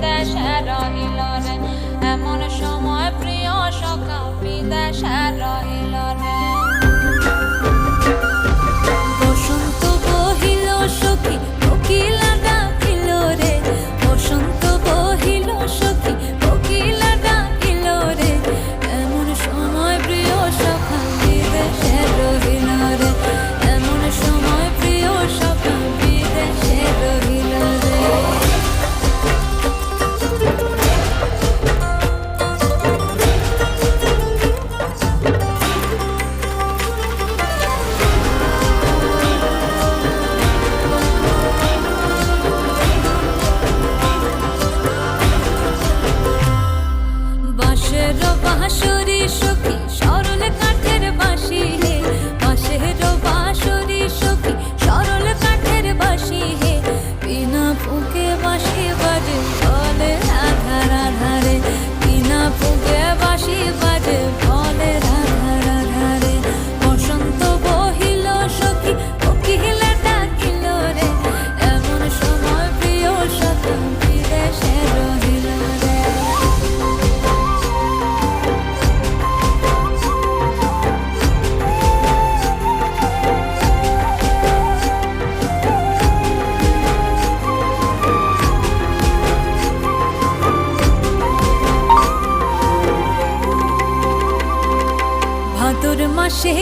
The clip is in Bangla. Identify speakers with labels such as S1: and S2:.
S1: বিদেশে রহিল রে, এমন সময় প্রিয় সখা বিদেশে রহিল রে। বসন্ত বহিল সখী কোকিলা ডাকিল রে, বসন্ত বহিল সখী কোকিলা ডাকিল রে, এমন সময় প্রিয় সখা বিদেশে রহিল রে, এমন সময় প্রিয় সখা বিদেশে রহিল রে। বাঁশের বাঁশরি সখী সরল কাঠের বাঁশি হে, বাঁশের বাঁশরি সখী সরল কাঠের বাঁশি হে, বিনা ফুঁকে বাঁশি বাজে বলে রাধা রাধা রে, বিনা ফুঁকে বাঁশি বাজে বলে রাধা রাধা রে। বসন্ত বহিল সখী কোকিলা ডাকিল রে, এমন সময় প্রিয় সখা বিদেশে রহিল রে। ভাদর মাসে